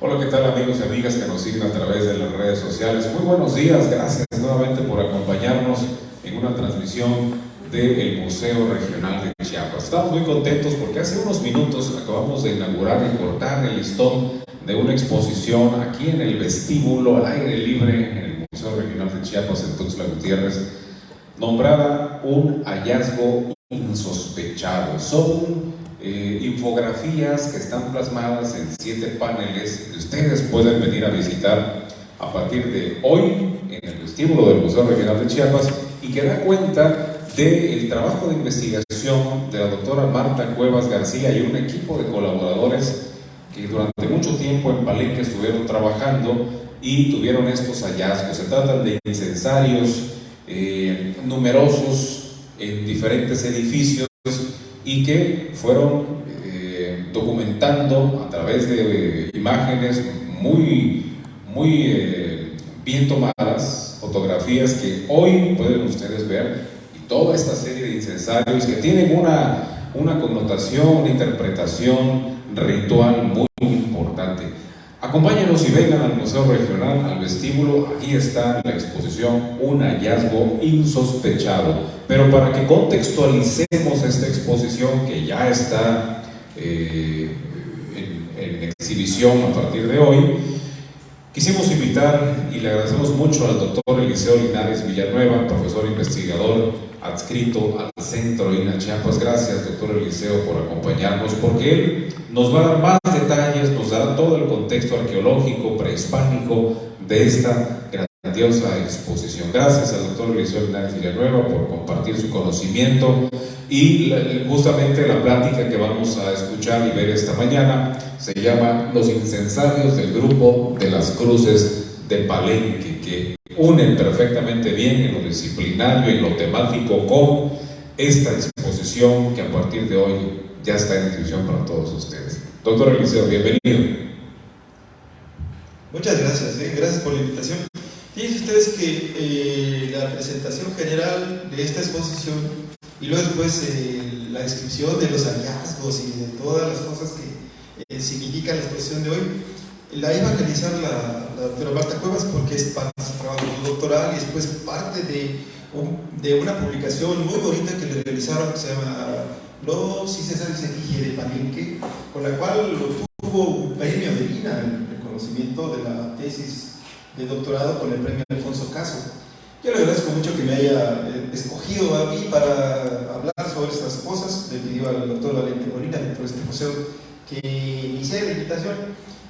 Hola, ¿qué tal amigos y amigas que nos siguen a través de las redes sociales? Muy buenos días, gracias nuevamente por acompañarnos en una transmisión del Museo Regional de Chiapas. Estamos muy contentos porque hace unos minutos acabamos de inaugurar y cortar el listón de una exposición aquí en el vestíbulo al aire libre en el Museo Regional de Chiapas en Tuxtla Gutiérrez, nombrada Un hallazgo insospechado. Son infografías que están plasmadas en 7 paneles que ustedes pueden venir a visitar a partir de hoy en el vestíbulo del Museo Regional de Chiapas, y que da cuenta del trabajo de investigación de la doctora Marta Cuevas García y un equipo de colaboradores que durante mucho tiempo en Palenque estuvieron trabajando y tuvieron estos hallazgos. Se tratan de incensarios numerosos en diferentes edificios y que fueron documentando a través de imágenes muy bien tomadas, fotografías que hoy pueden ustedes ver, y toda esta serie de incensarios que tienen una connotación, una interpretación ritual muy importante. Acompáñenos y vengan al Museo Regional, al vestíbulo. Aquí está la exposición Un hallazgo insospechado. Pero para que contextualicemos esta exposición que ya está en exhibición a partir de hoy, quisimos invitar y le agradecemos mucho al doctor Eliseo Linares Villanueva, profesor investigador adscrito al Centro INAH Chiapas. Gracias, doctor Eliseo, por acompañarnos, porque él nos va a dar más detalles, nos dará todo el contexto arqueológico prehispánico de esta grandiosa exposición. Gracias al doctor Eliseo Linares Villanueva por compartir su conocimiento, y justamente la plática que vamos a escuchar y ver esta mañana se llama Los incensarios del grupo de las cruces de Palenque, que unen perfectamente bien en lo disciplinario y lo temático con esta exposición que a partir de hoy ya está en exhibición para todos ustedes. Doctor Eliseo, bienvenido. Muchas gracias, gracias por la invitación. Fíjense ustedes que la presentación general de esta exposición y luego después la descripción de los hallazgos y de todas las cosas que significa la exposición de hoy, la iba a realizar la doctora Marta Cuevas, porque es parte de su trabajo doctoral y después parte de una publicación muy bonita que le realizaron que se llama Los incensarios de Palenque, con la cual tuvo un premio de Lina, el reconocimiento de la tesis de doctorado con el premio Alfonso Caso. Yo le agradezco mucho que me haya escogido a mí para hablar sobre estas cosas. Le pidió al doctor Valente Molina, dentro de este museo, que iniciara la invitación.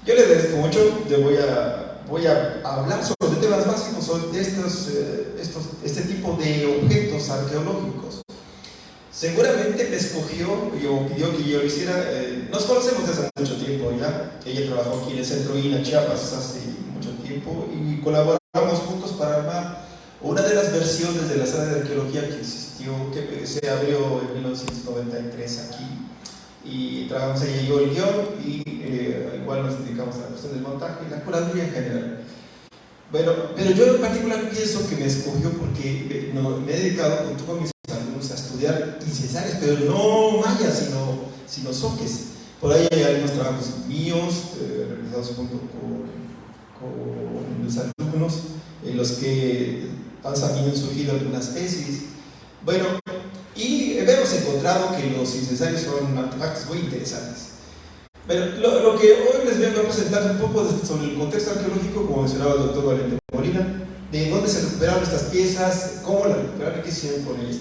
Yo le agradezco mucho. Yo voy a hablar sobre temas básicos, sobre este tipo de objetos arqueológicos. Seguramente me escogió o pidió que yo lo hiciera. Nos conocemos desde hace mucho tiempo ya. Ella trabajó aquí en el Centro INAH Chiapas hace mucho tiempo y colaboramos juntos para armar una de las versiones de la sala de arqueología que existió, que se abrió en 1993 aquí, y trabajamos ella y yo el guión, y igual nos dedicamos a la cuestión del montaje y la curaduría en general. Bueno, pero yo en particular pienso que me escogió porque me he dedicado junto con mis alumnos a estudiar incensarios, pero no mayas, sino zoques. Por ahí hay algunos trabajos míos realizados junto con mis alumnos, en los que han surgido algunas tesis. Bueno, y hemos encontrado que los incensarios son artefactos muy interesantes. Pero lo que hoy les vengo a presentar un poco sobre el contexto arqueológico, como mencionaba el doctor Valente Molina, de dónde se recuperaron estas piezas, cómo las recuperaron y qué hicieron con ellas.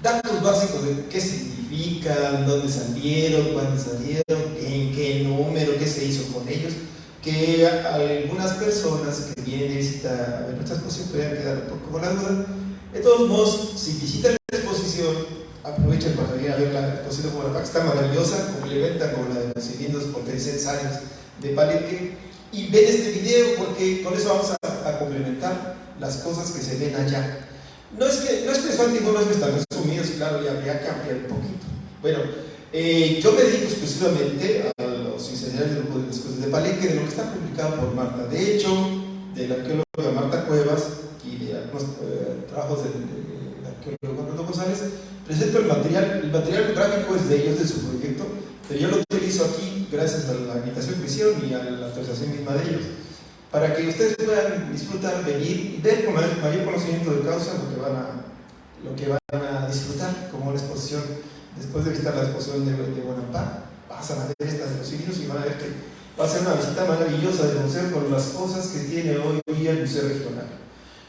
Datos básicos de qué significan, dónde salieron, cuándo salieron, en qué número, qué se hizo con ellos, que algunas personas que vienen de visitar a ver nuestra exposición pueden quedar un poco con la duda. De todos modos, si visitan la exposición, aprovechen para venir a ver la exposición como la que está maravillosa, complementa con la de los sedientos incensarios de Palenque, y ven este video porque con eso vamos a complementar las cosas que se ven allá. No es que les falte información, están resumidos, claro, ya habría que ampliar un poquito. Bueno, yo me dedico exclusivamente a los incensarios del grupo de las cruces de Palenque, de lo que está publicado por Marta. De hecho, de la arqueóloga Marta Cuevas y de algunos trabajos del arqueólogo Fernando González, presento el material gráfico es de ellos, de su proyecto, pero yo lo utilizo aquí gracias a la invitación que hicieron y a la autorización misma de ellos, para que ustedes puedan disfrutar, venir y ver con mayor conocimiento de causa lo que van a disfrutar, como la exposición. Después de visitar la exposición de Bonampak, pasan a ver esta de los cirios y van a ver que va a ser una visita maravillosa del museo con las cosas que tiene hoy día el Museo Regional.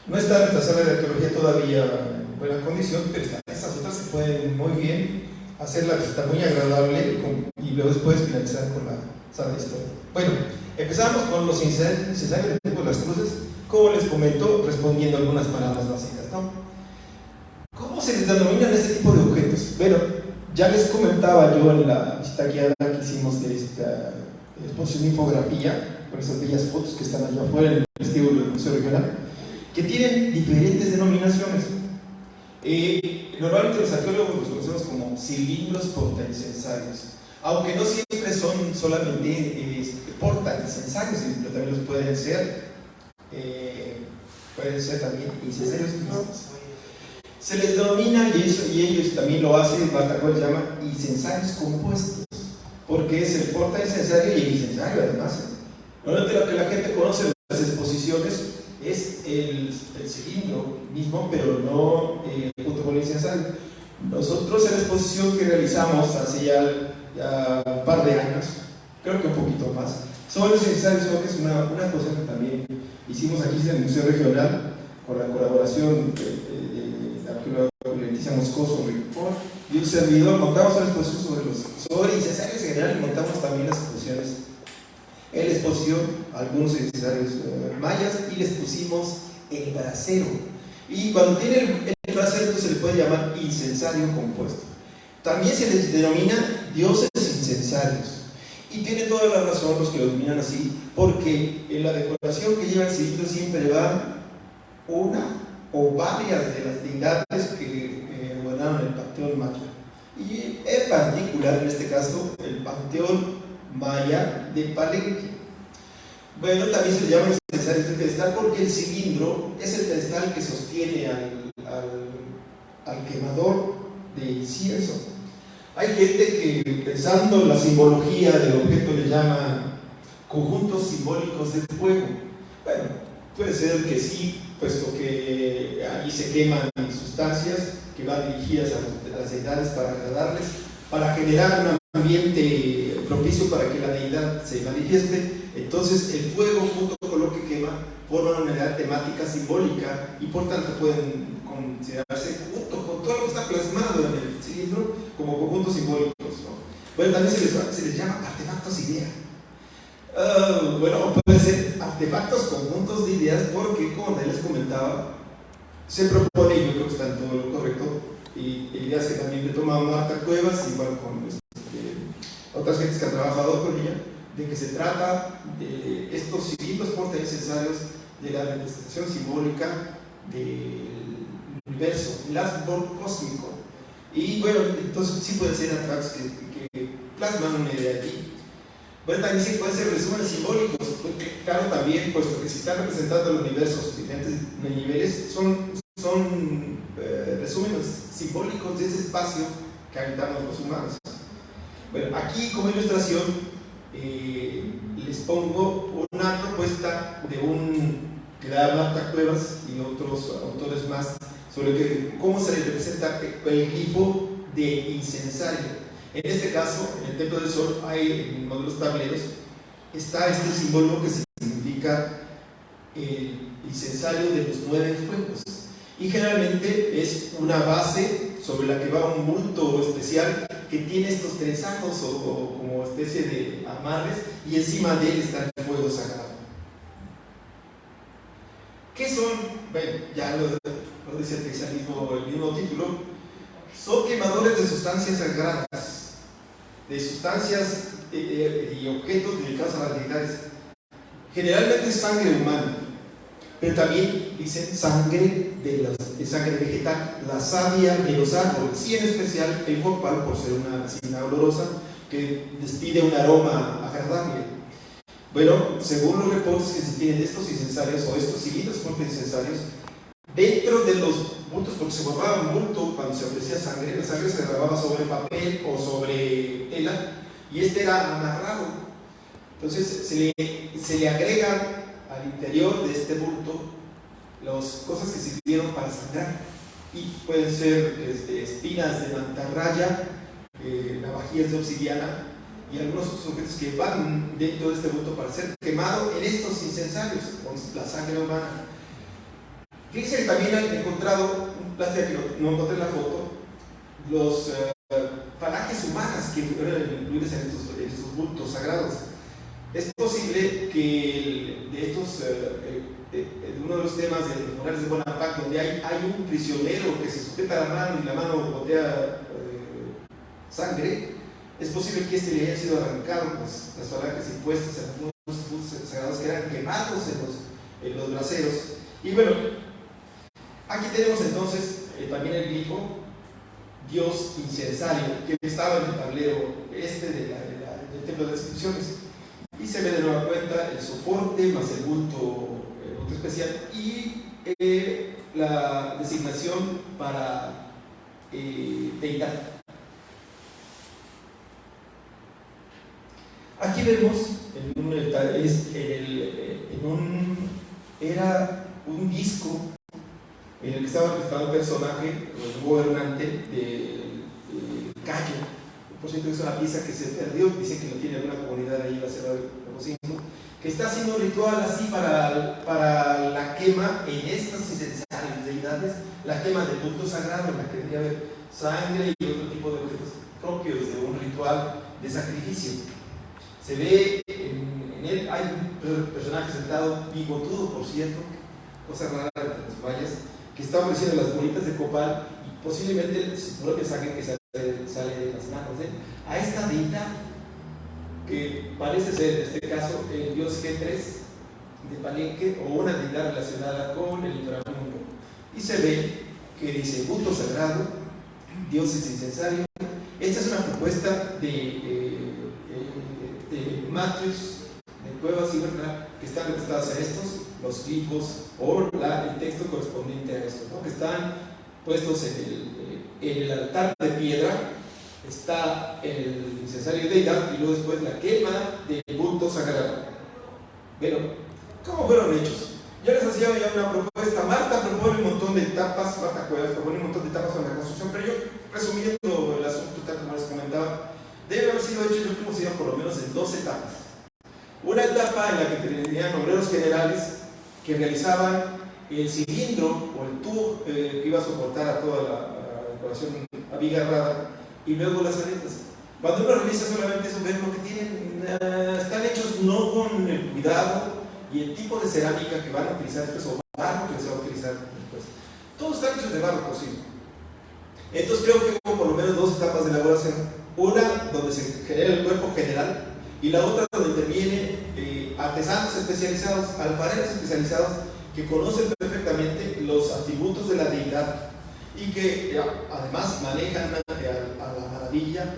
No está nuestra sala de arqueología todavía en buena condición, pero estas otras se pueden muy bien hacer la visita muy agradable y luego después finalizar con la sala de historia. Bueno, empezamos con los incensarios de tipo de las cruces, como les comento, respondiendo algunas palabras básicas, ¿no? ¿Cómo se les denominan este tipo de objetos? Bueno, ya les comentaba yo en la visita guiada que hicimos de esta exposición de infografía, con esas bellas fotos que están allá afuera en el vestíbulo del Museo Regional, que tienen diferentes denominaciones. Normalmente los arqueólogos los conocemos como cilindros portaincensarios, aunque no siempre son solamente portaincensarios, sino también los pueden ser también incensarios mismos. Se les denomina, y ellos también lo hacen, Bartacol se llama incensarios compuestos, porque es el portaincensario y el incensario además. Normalmente lo que la gente conoce en las exposiciones es el cilindro mismo, pero no junto con el incensario. Nosotros en la exposición que realizamos hace ya un par de años, creo que un poquito más, sobre los incensarios, creo que es una cosa que también hicimos aquí en el Museo Regional, con la colaboración de la arqueóloga Leticia Moscoso y un servidor. Montamos una exposición sobre incensarios en general y montamos también las exposiciones. En la exposición algunos incensarios mayas y les pusimos el brasero. Y cuando tiene el brasero se le puede llamar incensario compuesto. También se les denomina dioses incensarios. Y tiene toda la razón los que lo denominan así, porque en la decoración que lleva el cilindro siempre va una o varias de las deidades que gobernaron el panteón maya. Y en particular, en este caso, el panteón maya de Palenque. Bueno, también se le llama incensario de pedestal porque el cilindro es el pedestal que sostiene al quemador de incienso. Hay gente que, pensando en la simbología del objeto, le llama conjuntos simbólicos de fuego. Bueno, puede ser que sí, puesto que allí se queman sustancias que van dirigidas a las deidades para agradarles, para generar un ambiente propicio para que la deidad se manifieste. Entonces el fuego junto con lo que quema forman una unidad temática simbólica y por tanto pueden considerarse junto con todo lo que está plasmado en el cilindro como conjuntos simbólicos, ¿no? Bueno, también se les llama artefactos idea. Bueno, puede ser artefactos, conjuntos de ideas, porque como les comentaba, se propone, y yo creo que está en todo lo correcto, y ideas que también le toma Marta Cuevas, igual con otras gentes que han trabajado con ella, de que se trata de estos cilindros portaincensarios, de la representación simbólica del universo, el árbol cósmico. Y bueno, entonces sí pueden ser artefactos que plasman una idea aquí. Bueno, también sí pueden ser resúmenes simbólicos, porque claro, también, puesto que si están representando el universo, diferentes niveles, son resúmenes simbólicos de ese espacio que habitamos los humanos. Bueno, aquí como ilustración les pongo una propuesta que da Marta Cuevas y otros autores más sobre cómo se representa el glifo de incensario. En este caso, en el Templo del Sol, hay en modelos tableros, está este símbolo que significa el incensario de los 9 fuegos. Y generalmente es una base sobre la que va un bulto especial que tiene estos trenzajos o como especie de amarres, y encima de él está el fuego sagrado. ¿Qué son? Bueno, ya lo dice el mismo título. Son quemadores de sustancias sagradas, de sustancias y objetos dedicados a las deidades. Generalmente es sangre humana, pero también dicen sangre vegetal, la savia de los árboles, y en especial el copal, por ser una resina olorosa que despide un aroma agradable. Bueno, según los reportes que se tienen de estos incensarios o estos cilindros portaincensarios, dentro de los bultos, porque se guardaba un bulto cuando se ofrecía sangre, la sangre se grababa sobre papel o sobre tela, y este era amarrado. Entonces se le agregan al interior de este bulto las cosas que sirvieron para sangrar, y pueden ser espinas de mantarraya, navajías de obsidiana y algunos otros objetos que van dentro de este bulto para ser quemado en estos incensarios con la sangre humana. Fíjense que también han encontrado un plástico que no encontré en la foto, los falanges humanas que fueron incluidas en estos bultos sagrados. Es posible que de estos, uno de los temas de los morales de Bonaparte, donde hay un prisionero que se sujeta la mano y la mano botea sangre, es posible que le hayan sido arrancado las falanges impuestas en algunos bultos sagrados que eran quemados en los braseros. Y bueno, aquí tenemos entonces también el grifo Dios incensario, que estaba en el tablero del templo de las inscripciones, y se ve de nueva cuenta el soporte más el bulto especial y la designación para deidad. Aquí vemos era un disco en el que estaba representado un personaje, el gobernante del Cayo. Por cierto, es una pieza que se perdió, dicen que lo tiene alguna comunidad ahí en la Sierra del Pococinco, que está haciendo un ritual así para la quema en estos incensarios deidades, la quema del bulto sagrado, en la que debería haber sangre y otro tipo de objetos propios de un ritual de sacrificio. Se ve en él, hay un personaje sentado, bigotudo por cierto, cosa rara de las vallas, que está ofreciendo las bolitas de copal y posiblemente su propia sangre que sale de las manos de él, a esta deidad que parece ser en este caso el dios G3 de Palenque, o una deidad relacionada con el inframundo. Y se ve que dice bulto sagrado, dioses incensario. Esta es una propuesta de Matheus de Cuevas y Bernal, que están representadas en estos, los glifos o el texto correspondiente a esto, ¿no? Que están puestos en el altar de piedra. Está el incensario de deidad y luego después la quema del bulto sagrado. Bueno, ¿cómo fueron hechos? Yo les hacía ya una propuesta. Marta propone un montón de etapas, Marta Cuevas propone un montón de etapas en la construcción, pero yo, resumiendo el asunto tal como les comentaba, debe haber sido hecho en el último siglo por lo menos en 2 etapas. Una etapa en la que tenían obreros generales que realizaban el cilindro o el tubo que iba a soportar a toda la decoración abigarrada, y luego las aletas. Cuando uno revisa solamente eso, ven lo que tienen, están hechos no con el cuidado y el tipo de cerámica que van a utilizar después, o barro que se va a utilizar después. Todos están hechos de barro posible. Entonces creo que hubo por lo menos 2 etapas de elaboración. Una donde se genera el cuerpo general, y la otra donde intervienen artesanos especializados, alfareros especializados, que conocen perfectamente los atributos de la deidad y que además manejan a la maravilla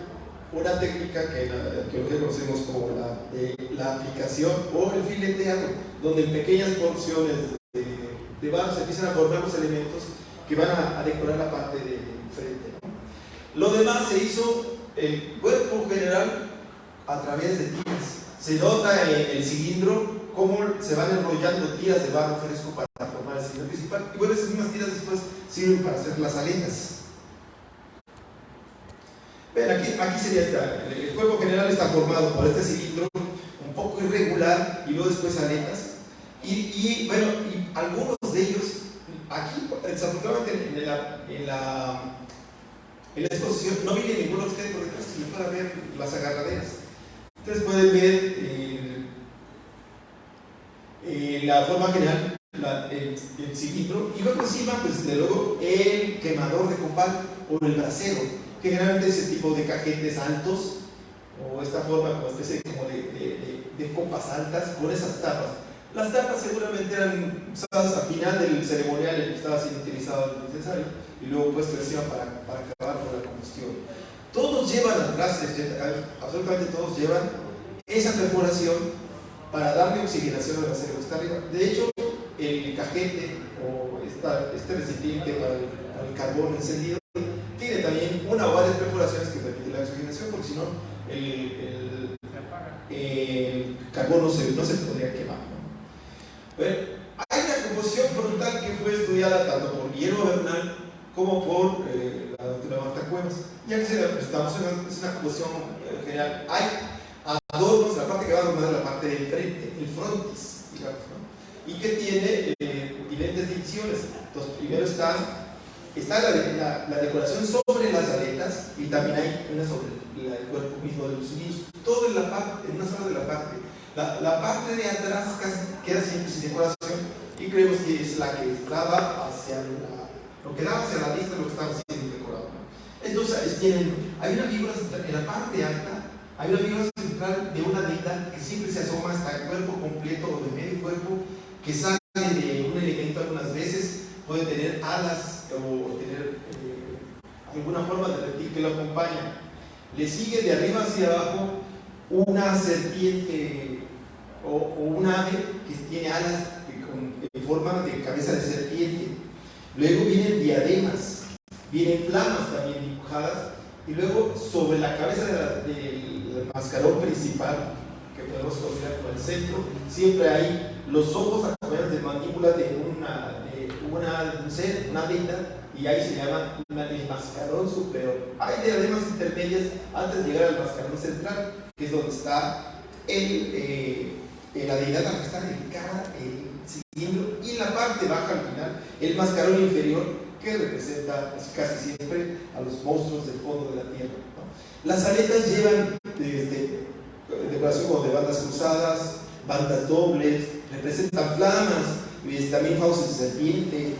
una técnica que hoy conocemos como la aplicación o el fileteado, donde en pequeñas porciones de barro se empiezan a formar los elementos que van a decorar la parte de frente, ¿no? Lo demás se hizo el cuerpo general a través de tiras. Se nota en el cilindro cómo se van enrollando tiras de barro fresco para formar el cilindro principal, y bueno, esas mismas tiras después sirven para hacer las aletas. Ven, aquí sería el cuerpo general está formado por este cilindro un poco irregular y luego después aletas, y bueno, y algunos de ellos aquí, desafortunadamente en la exposición no viene ninguno de ustedes por detrás, sino para ver las agarraderas. Ustedes pueden ver la forma general, el cilindro, y luego encima, pues desde luego, el quemador de copal o el brasero, que generalmente es ese tipo de cajetes altos, o esta forma como especie como de copas altas, con esas tapas. Las tapas seguramente eran usadas al final del ceremonial en el que estaba siendo utilizado el incensario, y luego puesto encima para acabar con la combustión. Todos llevan atrás, absolutamente todos llevan esa perforación para darle oxigenación al acero que está arriba. De hecho, el cajete o este recipiente para el carbón encendido tiene también una o varias perforaciones que permiten la oxigenación, porque si no, el carbón no se podría quemar, ¿no? Bueno, hay una composición frontal que fue estudiada tanto por Guillermo Bernal como por la doctora Marta Cuevas. Ya que estamos en una composición general, hay adornos, la parte que va a dominar la parte del frente, el frontis, digamos, ¿no? Y que tiene diferentes divisiones. Entonces, primero está la decoración sobre las aletas y también hay una sobre el cuerpo mismo de los cilindros. Todo en una sola de la parte. La parte de atrás queda siempre sin decoración y creemos que es la que daba hacia lo que daba hacia la vista lo que estaba siendo decorado, ¿no? Entonces hay una figura central en la parte alta, hay una figura central de una deidad que siempre se asoma hasta el cuerpo completo o de medio cuerpo, que sale de un elemento algunas veces, puede tener alas o tener alguna forma de reptil que lo acompaña. Le sigue de arriba hacia abajo una serpiente o un ave que tiene alas en forma de cabeza de serpiente. Luego vienen diademas, vienen flamas también dibujadas, y luego sobre la cabeza del mascarón principal, que podemos considerar como el centro, siempre hay los ojos acompañados de mandíbula de una deidad, y ahí se llama el mascarón superior. Hay diademas intermedias antes de llegar al mascarón central, que es donde está la deidad a la que está dedicada el cilindro, y en la parte baja al final el mascarón inferior, que representa casi siempre a los monstruos del fondo de la tierra, ¿no? Las aletas llevan desde decoración como de bandas cruzadas, bandas dobles, representan flamas, también fauces de serpiente,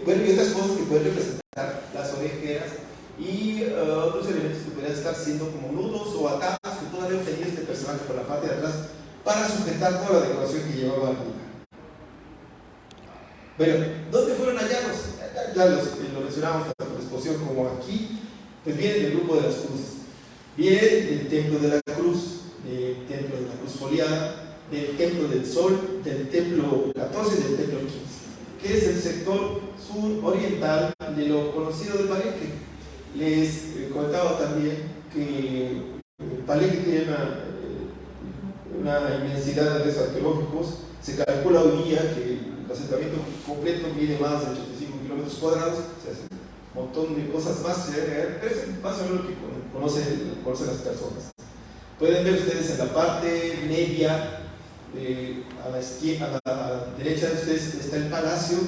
bueno, y otras cosas que pueden representar las orejeras y otros elementos que podrían estar siendo como nudos o atados que todavía tenía este personaje por la parte de atrás para sujetar toda la decoración que llevaba arriba. Bueno, ¿dónde fueron hallados? Ya lo mencionamos tanto en la exposición como aquí. Pues vienen del grupo de las cruces, vienen del templo de la cruz, del templo de la cruz foliada, del templo del sol, del templo 14 y del templo 15, que es el sector suroriental de lo conocido de Palenque. Les comentaba también que Palenque tiene una inmensidad de restos arqueológicos. Se calcula hoy día que el asentamiento completo mide más de 85 kilómetros cuadrados, o sea, hace un montón de cosas más, pero es más o menos lo que conocen las personas. Pueden ver ustedes en la parte media, a la derecha de ustedes está el palacio,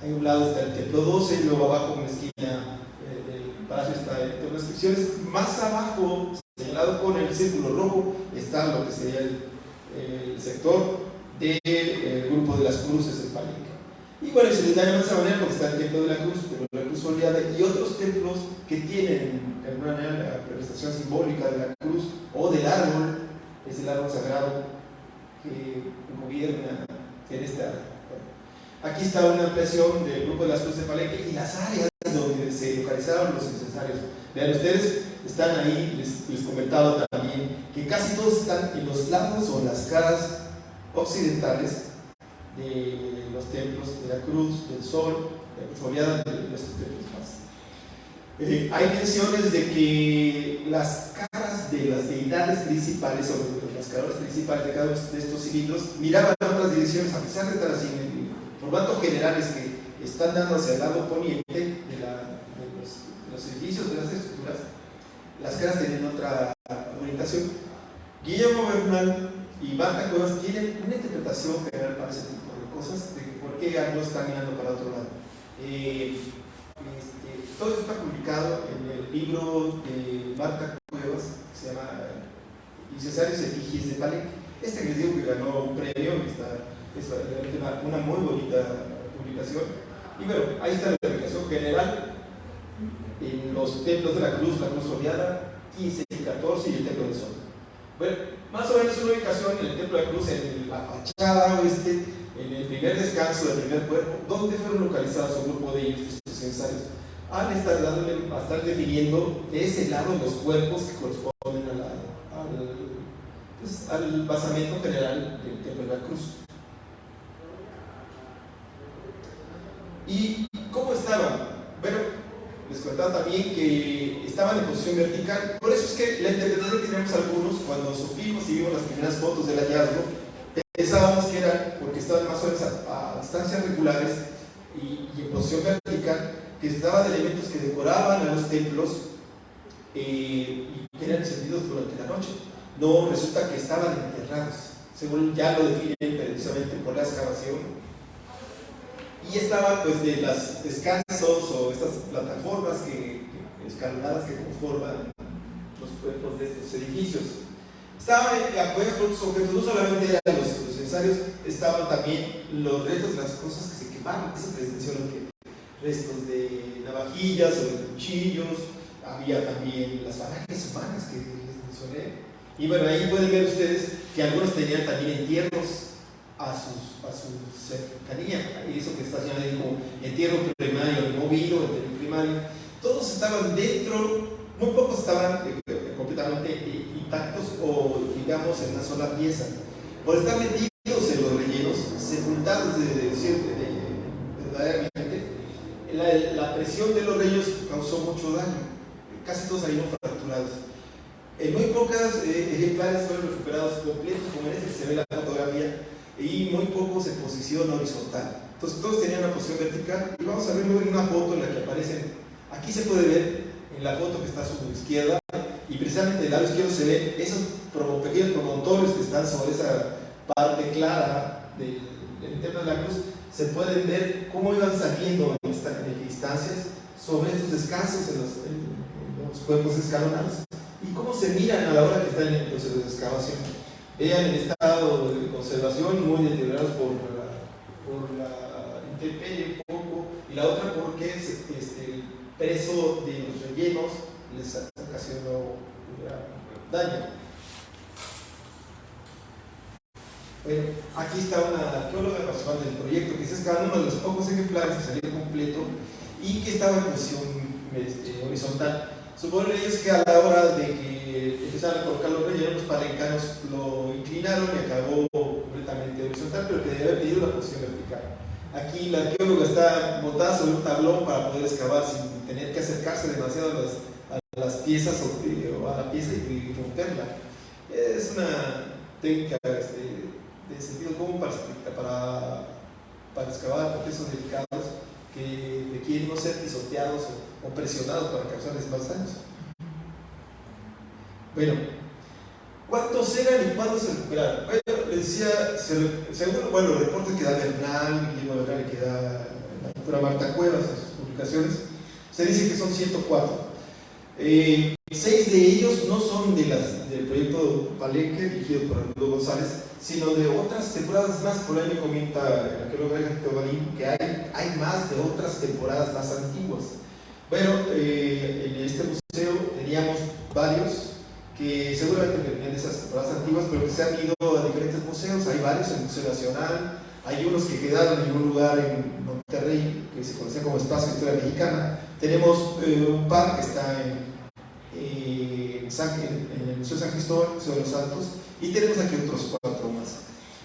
a un lado está el templo 12, y luego abajo en la esquina del palacio está el templo de las inscripciones. Más abajo, señalado con el círculo rojo, está lo que sería el sector del grupo de las cruces en Palenque. Y bueno, se les llama de esa manera porque está el templo de la cruz, pero la cruz foliada y otros templos que tienen de alguna manera la representación simbólica de la cruz o del árbol, es el árbol sagrado que gobierna en esta área. Bueno, aquí está una ampliación del grupo de las cruces de Palenque y las áreas donde se localizaron los incensarios. Vean ustedes, están ahí, les comentaba también que casi todos están en los lados o en las caras occidentales de los templos de la cruz, del sol, de la cruz foliada, de estos templos más. Hay menciones de que las caras de las deidades principales o los mascarones principales de cada uno de estos cilindros miraban a otras direcciones, a pesar de estar así en el formato general, es que están dando hacia el lado poniente de los edificios, de las estructuras. Las caras tienen otra orientación. Guillermo Bernal y Marta Cuevas tienen una interpretación general para ese tipo de cosas, de por qué algo está mirando para otro lado. Todo esto está publicado en el libro de Marta Cuevas, que se llama Incensarios y Efigies de Palenque. Que les digo que ganó un premio, es una muy bonita publicación. Y bueno, ahí está la explicación general en los templos de la cruz foliada, 15 y 14 y el templo del sol. Bueno, más o menos una ubicación en el templo de la cruz, en la fachada oeste, en el primer descanso del primer cuerpo, donde fueron localizados un grupo de ellos, estos incensarios. Han estado definiendo de ese lado los cuerpos que corresponden al basamento general del templo de la cruz. ¿Y cómo estaban? Bueno, les contaba también que estaban en posición vertical. Por eso es que la interpretación que teníamos algunos, cuando supimos y vimos las primeras fotos del hallazgo, pensábamos que era porque estaban más o menos a distancias regulares y en posición vertical, que se trataban de elementos que decoraban a los templos y que eran encendidos durante la noche. No, resulta que estaban enterrados, según ya lo definen precisamente por la excavación. Y estaban pues de los descansos o estas plataformas escalonadas que conforman los cuerpos de estos edificios. Estaban apoyados por otros objetos, no solamente eran los necesarios, estaban también los restos de las cosas que se quemaron. Eso les menciono que restos de navajillas o de cuchillos, había también las falanges humanas que les mencioné. Y bueno, ahí pueden ver ustedes que algunos tenían también entierros a su cercanía, y eso que está señalado ahí como entierro primario removido, entierro primario, todos estaban dentro, muy pocos estaban completamente intactos o digamos en una sola pieza, por estar metidos en los rellenos, sepultados verdaderamente, la presión de los rellenos causó mucho daño, casi todos salieron fracturados. En muy pocas ejemplares fueron recuperados completos, como en este que se ve la fotografía, y muy pocos en posición horizontal. Entonces todos tenían una posición vertical, y vamos a ver luego en una foto en la que aparecen, aquí se puede ver en la foto que está a su izquierda, y precisamente del lado izquierdo se ven esos pequeños promontorios que están sobre esa parte clara del tema de la cruz. Se pueden ver cómo iban saliendo en distancias sobre estos descansos en los cuerpos escalonados y cómo se miran a la hora que están en el proceso de excavación. Vean el estado de conservación muy deteriorados por la intemperie un poco, y la otra porque el peso de los rellenos les ocasionó daño. Bueno, aquí está una arqueóloga participante del proyecto que se excavó uno de los pocos ejemplares que salió completo y que estaba en posición horizontal. Suponen ellos que a la hora de que empezaron a colocar los rellenos, los palencanos lo inclinaron y acabó completamente horizontal, pero que debe haber pedido la posición vertical. Aquí la arqueóloga está montada sobre un tablón para poder excavar sin tener que acercarse demasiado a las piezas o a la pieza y romperla. Es una técnica de sentido común para excavar procesos delicados que requieren no ser pisoteados o presionados para causarles más daños. Bueno, ¿cuántos eran y cuándo se recuperaron? Bueno, les decía, según los reportes que da Bernal, Guillermo Bernal, y que da la doctora Marta Cuevas en sus publicaciones, se dice que son 104. 6 de ellos no son del proyecto Palenque, dirigido por Arturo González, sino de otras temporadas más. Por ahí me comenta el arqueólogo Teobalín que hay más de otras temporadas más antiguas. Bueno, en este museo teníamos varios que seguramente venían de esas temporadas antiguas, pero que se han ido a diferentes museos. Hay varios en el Museo Nacional, hay unos que quedaron en un lugar en Monterrey que se conocía como Espacio de Historia Mexicana. Tenemos un par que está en el Museo San Cristóbal, Museo de los Santos, y tenemos aquí otros 4 más.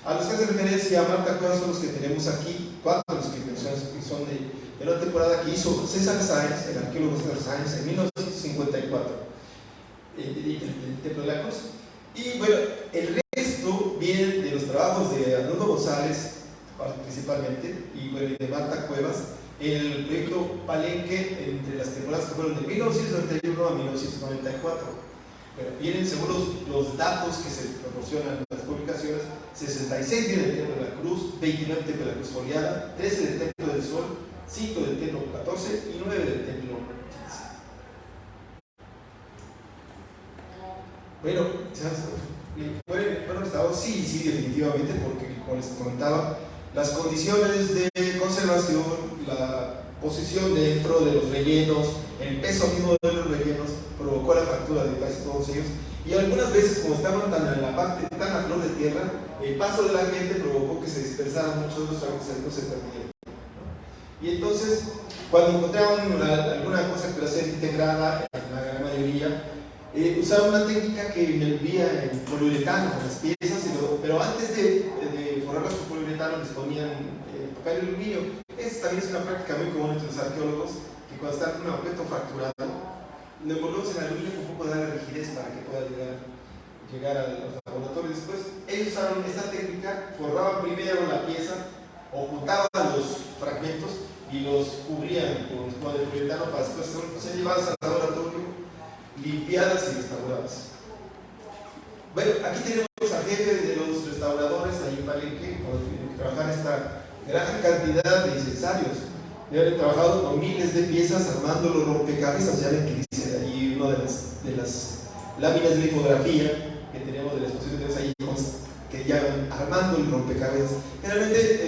A los que hace referencia a Marta Cuevas son los que tenemos aquí, 4 de los que mencionas que son de la temporada que hizo César Sáenz, el arqueólogo César Sáenz, en 1954, el Templo de la Cruz. Y bueno, el resto viene de los trabajos de Arnoldo González, principalmente, y bueno, de Marta Cuevas, el proyecto Palenque entre las temporadas que fueron de 1991 a 1994. Pero vienen, según los datos que se proporcionan en las publicaciones, 66 vienen del Templo de la Cruz, 29 del Templo de la Cruz foliada, 13 del Templo del Sol, 5 del Templo 14 y 9 del Templo 15. Bueno, ¿fueron restaurados? Sí, definitivamente, porque como les comentaba, las condiciones de conservación, la posición dentro de los rellenos, el peso mismo de los rellenos provocó la fractura de casi todos ellos, y algunas veces, como estaban tan en la parte, tan a flor de tierra, el paso de la gente provocó que se dispersaran muchos de los fragmentos, no se perdieron, ¿no? Y entonces, cuando encontraban alguna cosa que iba a ser integrada, en la gran mayoría, usaban una técnica que envolvía en poliuretano con las piezas, pero antes de forrarlas con poliuretano les ponían papel de aluminio. Esta también es una práctica muy común entre los arqueólogos, que cuando están un objeto fracturado, le envolvemos en aluminio con un poco de rigidez para que pueda llegar a los laboratorios. Después, ellos usaron esta técnica, forraban primero la pieza o juntaban los fragmentos y los cubrían con espuma de poliuretano para después ser llevadas al laboratorio, limpiadas y restauradas. Bueno, aquí tenemos al jefe de los restauradores ahí en Palenque, que trabajan esta gran cantidad de incensarios. He trabajado con miles de piezas armando los rompecabezas. Ya ven que dice ahí una de las láminas de lifografía que tenemos de la exposición que tenemos ahí, que llaman armando el rompecabezas. Generalmente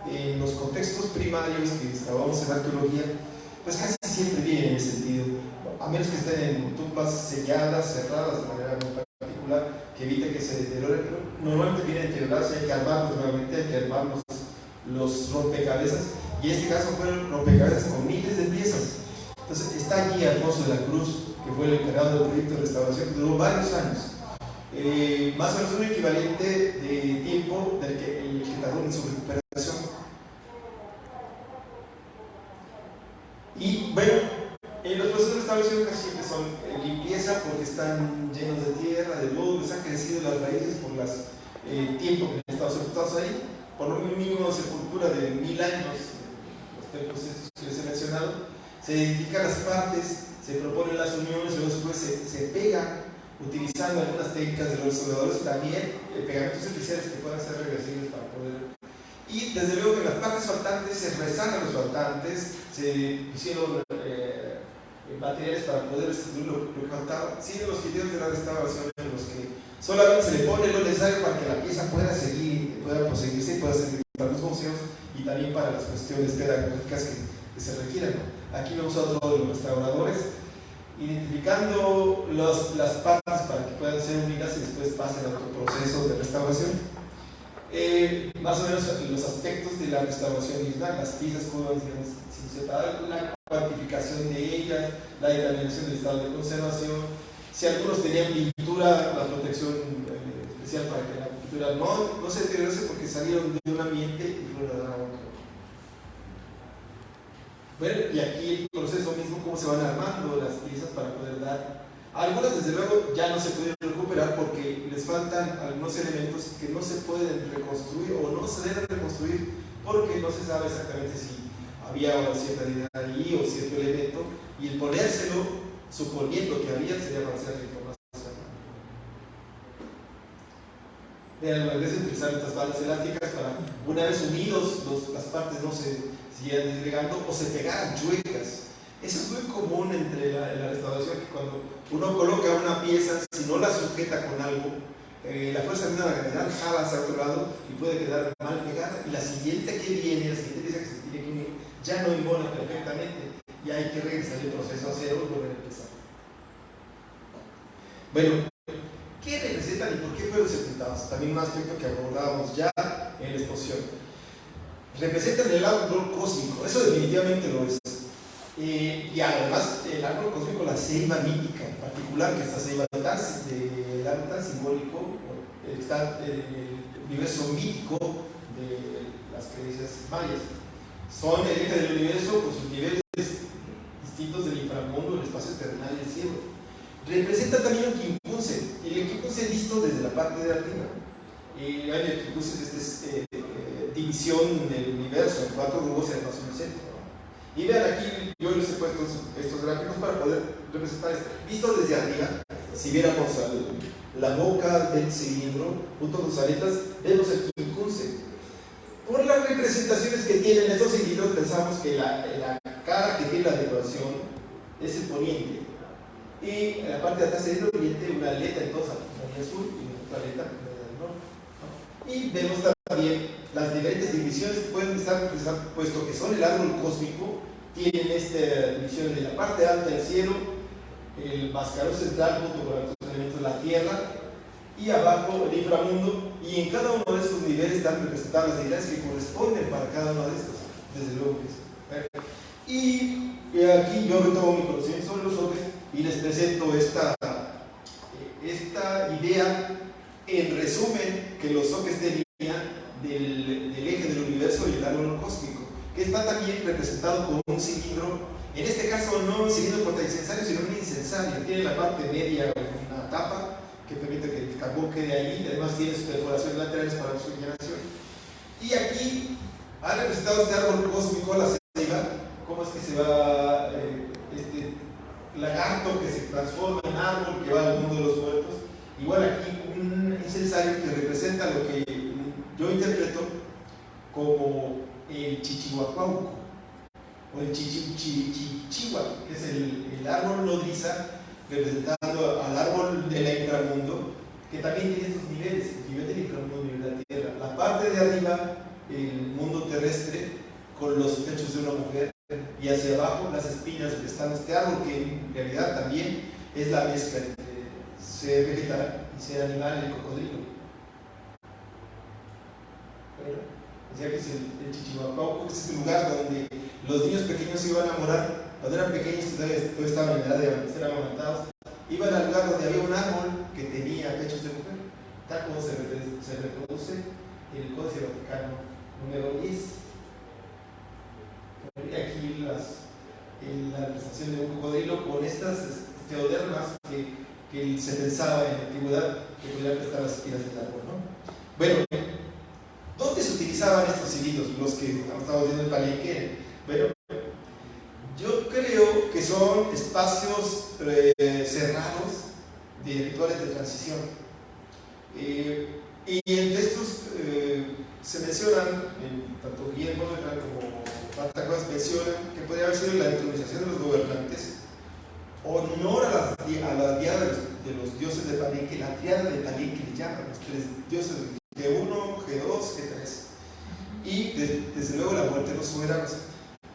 en los contextos primarios que estábamos en arqueología, pues casi siempre viene en ese sentido, a menos que estén en tumbas selladas, cerradas de manera muy particular, que evite que se deterioren. Normalmente viene a deteriorarse, hay que armarlos nuevamente, hay que armar los rompecabezas, y en este caso fueron rompecabezas con miles de piezas. Entonces está allí Alfonso de la Cruz, que fue el encargado del proyecto de restauración, que duró varios años, más o menos un equivalente de tiempo del que tardó en su recuperación. Y bueno, los procesos de restauración casi siempre son limpieza, porque están llenos de tierra, de lodo, les han crecido las raíces por el tiempo que han estado sepultados ahí, por lo mínimo sepultura de 1000 años. Los templos estos que les he mencionado, se identifican las partes, se proponen las uniones, y luego después se pega utilizando algunas técnicas de los restauradores, también pegamentos especiales que puedan ser reversibles para poder. Y desde luego que en las partes faltantes se rezanan los faltantes, se hicieron materiales para poder restituir lo que faltaba. Siguen los criterios de la restauración en los que solamente se le pone lo necesario para que la pieza pueda seguir, pueda proseguirse y pueda servir para los museos y también para las cuestiones pedagógicas que se requieran. Aquí vemos a otro de los restauradores identificando las partes para que puedan ser unidas y después pasen a otro proceso de restauración. Más o menos los aspectos de la restauración misma, las piezas cómo van sin separar, la cuantificación de ellas, la determinación del estado de conservación, si algunos tenían pintura, la protección especial para que la pintura no se deteriorase porque salieron de un ambiente y fueron a dar a otro. Bueno, y aquí el proceso mismo, cómo se van armando las piezas para poder dar. Algunas desde luego ya no se pueden recuperar porque les faltan algunos elementos que no se pueden reconstruir o no se deben reconstruir porque no se sabe exactamente si había una cierta idea ahí o cierto elemento, y el ponérselo suponiendo que había sería avanzar la información. Vean, la vez de utilizar estas balas elásticas para, una vez unidos, las partes no se siguieran desgregando o se pegaran chuecas. Eso es muy común entre la restauración, que cuando uno coloca una pieza, si no la sujeta con algo, la fuerza de una gravedad jala hacia otro lado y puede quedar mal pegada, y la siguiente que viene, la siguiente pieza que se tiene que unir, ya no embona perfectamente y hay que regresar el proceso a cero y volver a empezar. Bueno, ¿qué representan y por qué fueron sepultados? También un aspecto que abordábamos ya en la exposición. Representan el árbol cósmico, eso definitivamente lo es. Y además el árbol cósmico, la ceiba mítica en particular, que esta ceiba del árbol tan simbólico, está en el universo mítico de las creencias mayas. Son el eje del universo con sus niveles distintos del inframundo, el espacio terrenal y el cielo. Representa también el quincunce. El quincunce visto desde la parte de arriba. El quincunce es división del universo en 4 grupos y además en el centro. Y vean aquí, yo les he puesto estos gráficos para poder representar esto. Visto desde arriba, si viéramos la boca del cilindro junto con sus aletas, vemos el quincunce. Por las representaciones que tienen estos cilindros, pensamos que la cara que tiene la decoración es el poniente. Y en la parte de atrás del oriente, una aleta entonces al sur y otra aleta al norte. Y vemos también las diferentes divisiones que pueden estar, puesto que son el árbol cósmico, tienen esta división de la parte alta del cielo, el mascarón central junto con los elementos de la tierra, y abajo el inframundo, y en cada uno de estos niveles están representadas las deidades que corresponden para cada uno de estos, desde luego que sí. Y aquí yo retomo mi conocimiento sobre los soques y les presento esta idea en resumen, que los soques tenían del eje del universo y el árbol cósmico, que está también representado con un cilindro En este caso no siguiendo portaincensario, sino un incensario. Tiene la parte media una tapa que permite que el carbón quede ahí, y además tiene sus perforaciones laterales para su generación. Y aquí ha representado este árbol cósmico, la ceiba, cómo es que se va este lagarto que se transforma en árbol, que va al mundo de los muertos. Igual aquí un incensario que representa lo que yo interpreto como el chichihuacuauco o el chichichihua, que es el árbol nodriza representando al árbol del inframundo, que también tiene estos niveles, el nivel del inframundo y el nivel de la tierra. La parte de arriba, el mundo terrestre, con los pechos de una mujer, y hacia abajo las espinas que están en este árbol, que en realidad también es la mezcla entre ser vegetal y ser animal, el cocodrilo. Bueno, decía que es el Chichihuacuauco, que es el lugar donde los niños pequeños se iban a morar. Cuando eran pequeños, todavía estaban en edad de ser amamantados, iban al lugar donde había un árbol que tenía pechos de mujer, tal como se reproduce en el Códice Vaticano número 10. Aquí la representación de un cocodrilo con estas teodermas que se pensaba en la antigüedad que podían prestar las espinas del árbol, ¿no? Bueno, ¿dónde se utilizaban estos hilitos? Los que estamos viendo en Palenque. Bueno, yo creo que son espacios cerrados de rituales de transición. Y entre estos se mencionan, tanto Guillermo Beltrán como Patacuas mencionan que podría haber sido la intronización de los gobernantes, honor a la diada de los dioses de Palenque, la triada de Palenque le llaman, los tres dioses G1, G2, G3, y desde luego la muerte de los soberanos.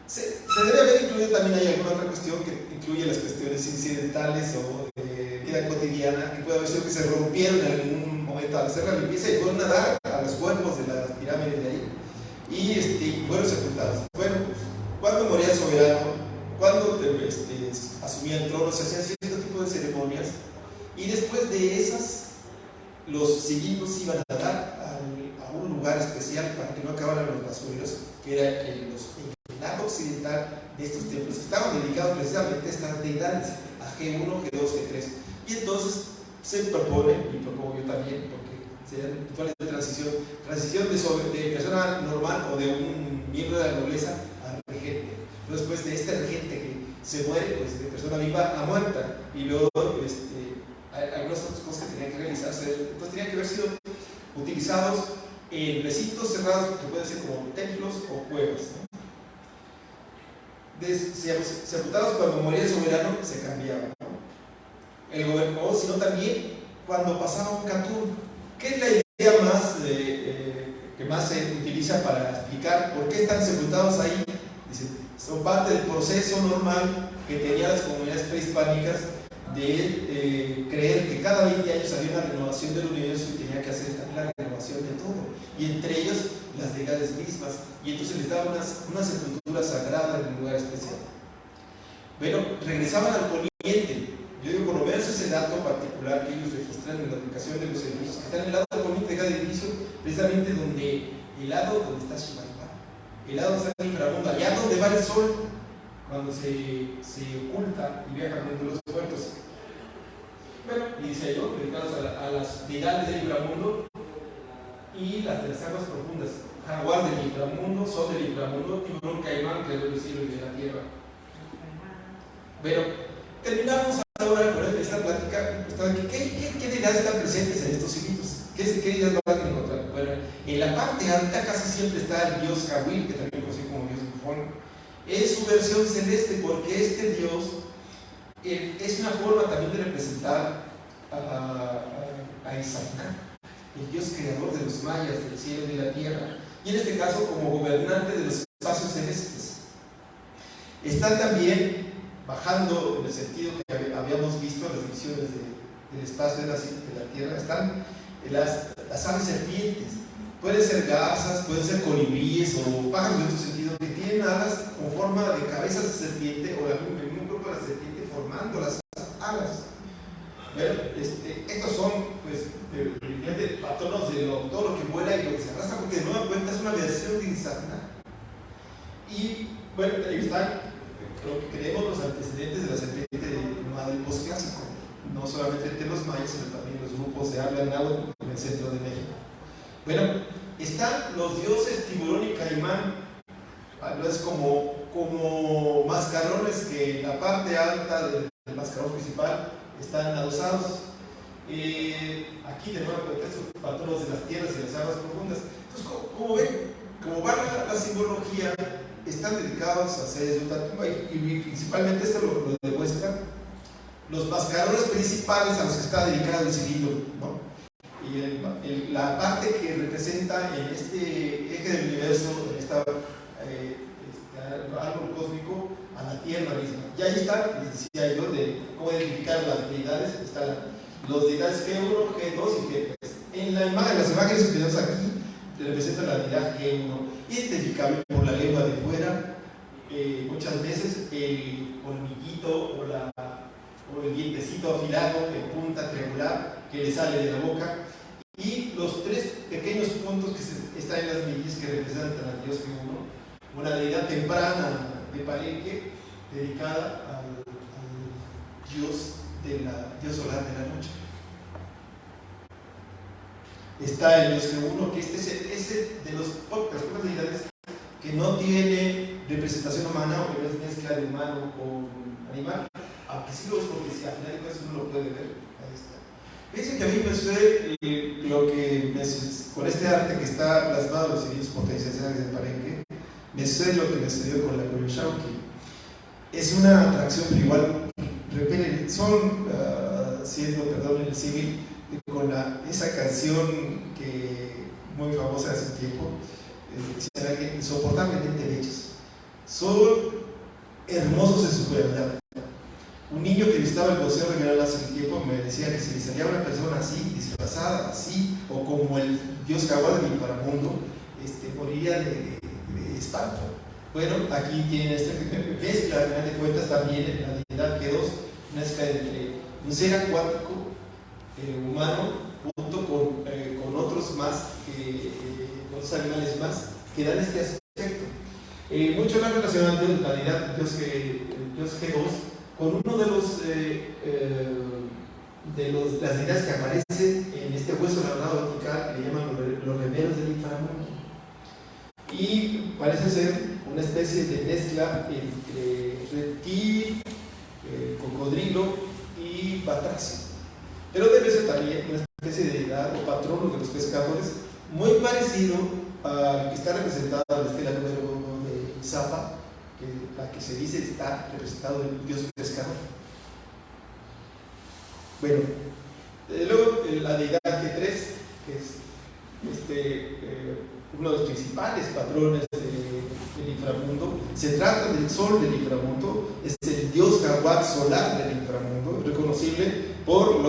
Se debe haber incluido también hay alguna otra cuestión que incluye las cuestiones incidentales o de vida cotidiana, que puede haber sido que se rompieron en algún momento al hacer la limpieza y fueron a dar a los cuerpos de las pirámides de ahí y fueron sepultados. Bueno, cuando moría el soberano, cuando asumía el trono, se hacían cierto tipo de ceremonias y después de esas los seguidos iban a dar a un lugar especial para que no acabaran los basureros, que era el lado occidental de estos templos, que estaban dedicados precisamente a estas deidades, a G1, G2, G3. Y entonces se propone, y propongo yo también, porque serían rituales de transición de persona normal o de un miembro de la nobleza a regente. Después de este regente que se muere, pues de persona viva a muerta, y luego hay algunas otras cosas que tenían que realizarse, entonces tenían que haber sido utilizados en recintos cerrados que pueden ser como templos o cuevas, ¿no? Sepultados cuando moría el soberano, se cambiaba, ¿no? El gobernador, sino también cuando pasaba un catún, que es la idea más que más se utiliza para explicar por qué están sepultados ahí. Dice, son parte del proceso normal que tenían las comunidades prehispánicas de creer que cada 20 años había una renovación del universo y tenía que hacer también la renovación de todo, y entre ellos las deidades mismas, y entonces les daban una sepultura sagrada en un lugar especial. Bueno, regresaban al poniente. Yo digo, por lo menos ese dato particular que ellos registran en la aplicación de los edificios, que están en el lado del poniente de cada edificio, precisamente el lado donde está Xibalbá, el lado donde está el inframundo, allá donde va el sol, cuando se oculta y viaja entre los muertos. Bueno, y dice yo, dedicados a las deidades del inframundo y las de las aguas profundas. Jaguar del inframundo, sol del inframundo, tiburón caimán, que es del cielo y de la tierra. Pero terminamos ahora con esta plática. ¿Qué deidades están presentes en estos hilitos? ¿Qué deidades van a encontrar? Bueno, en la parte alta casi siempre está el dios Jahuil, que también conocido como dios bufón. Es su versión celeste, porque este dios es una forma también de representar a Izaná, el dios creador de los mayas, del cielo y de la tierra, y en este caso como gobernante de los espacios celestes. Están también bajando en el sentido que habíamos visto en las divisiones del espacio de la tierra, están las aves serpientes. Pueden ser garzas, pueden ser colibríes o pájaros en otro sentido, que tienen alas con forma de cabezas de serpiente o el mismo cuerpo de la serpiente formando las alas. Bueno, estos son pues patronos de todo lo que vuela y lo que se arrastra, porque de nueva cuenta es una versión de Izaná. Y bueno, ahí están lo que creemos los antecedentes de la serpiente del posclásico, no solamente entre los mayas, sino también los grupos de habla náhuatl en el centro de México. Bueno, están los dioses tiburón y caimán, es como mascarones que en la parte alta del mascarón principal están adosados. Aquí de nuevo estos patronos de las tierras y las aguas profundas. Entonces, como ven, como va la simbología, están dedicados a seres de ultratumba y principalmente esto lo demuestra los mascarones principales a los que está dedicado el cilindro, ¿no? Y la parte que representa en este eje del universo, en este árbol cósmico, a la Tierra misma. Y ahí está, les decía yo, de cómo identificar las deidades. Están los deidades G1, G2 y G3. En las imágenes que tenemos aquí, representan la deidad G1, identificable por la lengua de fuera, muchas veces el colmillito o el dientecito afilado en punta triangular que le sale de la boca, y los tres pequeños puntos que están en las mejillas que representan al dios G1, una deidad temprana de Palenque dedicada al dios solar de la noche. Está el dios G1, que este es de las pocas deidades que no tiene representación humana, o que no es mezcla de humano con animal, aunque sí lo es, porque si al final de cuentas uno lo puede ver. Ahí está. Fíjense que a mí me sucede con este arte que está plasmado en los cimientos potenciales de Palenque, me sucede lo que me sucedió con la Coyolxauhqui. Es una atracción, pero igual repelen, son, siendo, perdón, el símil, con esa canción que muy famosa hace un tiempo, insoportablemente bellos. Son hermosos en su fealdad. Un niño que visitaba el Museo Regional hace un tiempo me decía que si le salía una persona así, disfrazada, así, o como el dios jaguar del inframundo, moriría de espanto. Bueno, aquí tiene esta mezcla, al final de cuentas, también en la deidad G2, una mezcla entre un ser acuático humano, junto con otros más, con otros animales más, que dan este aspecto. Mucho más relacionado en la deidad Dios G2 con uno de las deidades que aparecen en este hueso labrado vertical que le llaman los remeros del inframundo. Y parece ser una especie de mezcla entre reptil, cocodrilo y batracio. Pero debe ser también una especie de deidad o patrono de los pescadores, muy parecido al que está representado en la estela número 1 de Izapa, la que se dice está representado el dios pescador. Bueno, luego la deidad G3, que es uno de los principales patrones del inframundo, se trata del sol del inframundo, es el dios jaguar solar del inframundo, reconocible por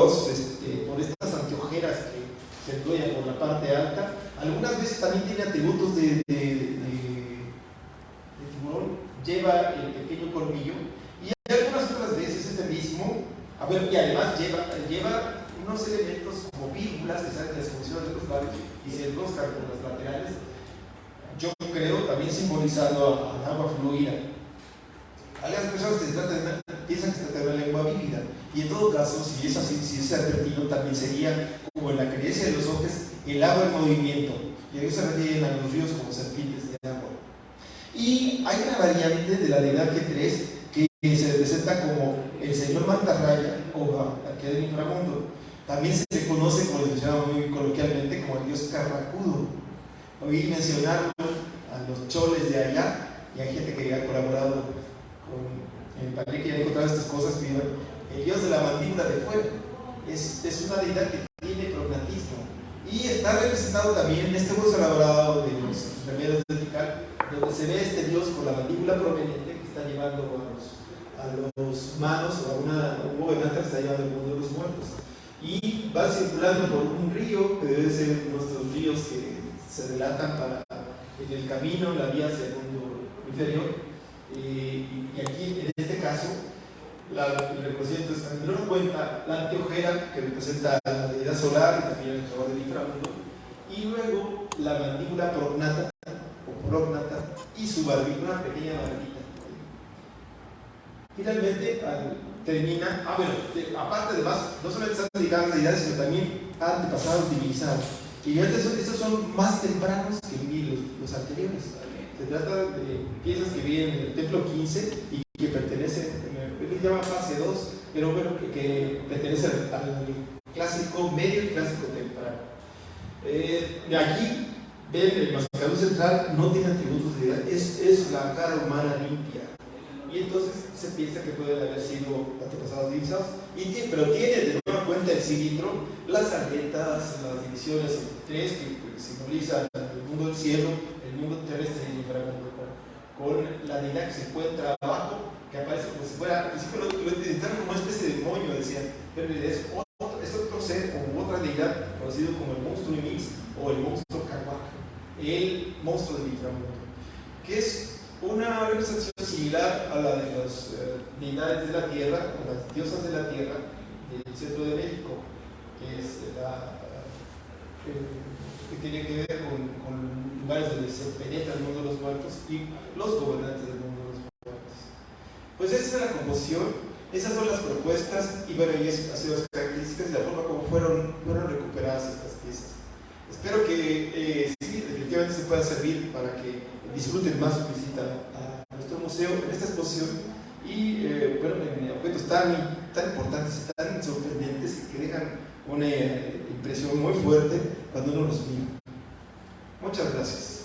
estas anteojeras que se enrollan por la parte alta. Algunas veces también tiene atributos de tiburón, lleva el pequeño colmillo, y algunas otras veces mismo, y además lleva unos elementos como vírgulas que salen de las funciones de los labios y se enroscan por las laterales, yo creo también simbolizando al agua fluida. Algunas personas piensan que se trata de una lengua vívida, y en todo caso, si es así, si es serpentino, también sería, como en la creencia de los hombres, el agua en movimiento, y ellos se refieren a los ríos como serpientes de agua. Y hay una variante de la deidad G3 que se representa como el señor mantarraya o aquel del inframundo. También se le conoce, como les mencionaba muy coloquialmente, como el dios carracudo. Oí mencionar a los choles de allá, y hay gente que ha colaborado con el Palenque y ha encontrado estas cosas. El dios de la mandíbula de fuera es una deidad que tiene prognatismo, y está representado también en este hueso elaborado de los remeros vertical, donde se ve este dios con la mandíbula prominente que está llevando a los humanos, o a un gobernante que está llevando al mundo de los muertos, y va circulando por un río que debe ser nuestros ríos que se relatan en el camino, en la vía hacia el mundo inferior. Y aquí, en este caso, el reconocimiento es tener en cuenta la anteojera que representa la deidad solar y también el jaguar del inframundo, y luego la mandíbula prognata o prógnata y su barbilla, una pequeña barbita. Finalmente, termina, aparte de más, no solamente están dedicadas a deidades, sino también a antepasados divinizados. Y estos son más tempranos que los anteriores. Se trata de piezas que vienen del templo 15 y que pertenecen, se llama fase 2, pero bueno, que pertenece al clásico medio y clásico temprano. De aquí, ven, el mascarón central no tiene atributos de deidad, es la cara humana limpia. Y entonces se piensa que pueden haber sido antepasados divinizados, pero tiene de nueva cuenta el cilindro, las aletas, las divisiones en tres que simbolizan el mundo del cielo, el mundo terrestre y el inframundo, con la deidad que se encuentra abajo, que aparece como si fuera, al principio lo intentaron como una especie de moño, decían, pero es otro ser o otra deidad conocido como el monstruo Ymix o el monstruo Kawak, el monstruo del inframundo, que es una representación similar a la de las deidades de la tierra, o las diosas de la tierra del centro de México, que es que tiene que ver con lugares donde se penetra el mundo de los muertos y los gobernantes del mundo de los muertos. Pues esa es la composición, esas son las propuestas y bueno, y esas han sido las características y la forma como fueron recuperadas estas piezas. Espero que sí, definitivamente se pueda servir para que disfruten más su visita a nuestro museo en esta exposición y bueno, en objetos tan importantes, tan sorprendentes que dejan una impresión muy fuerte cuando uno los mira. Muchas gracias.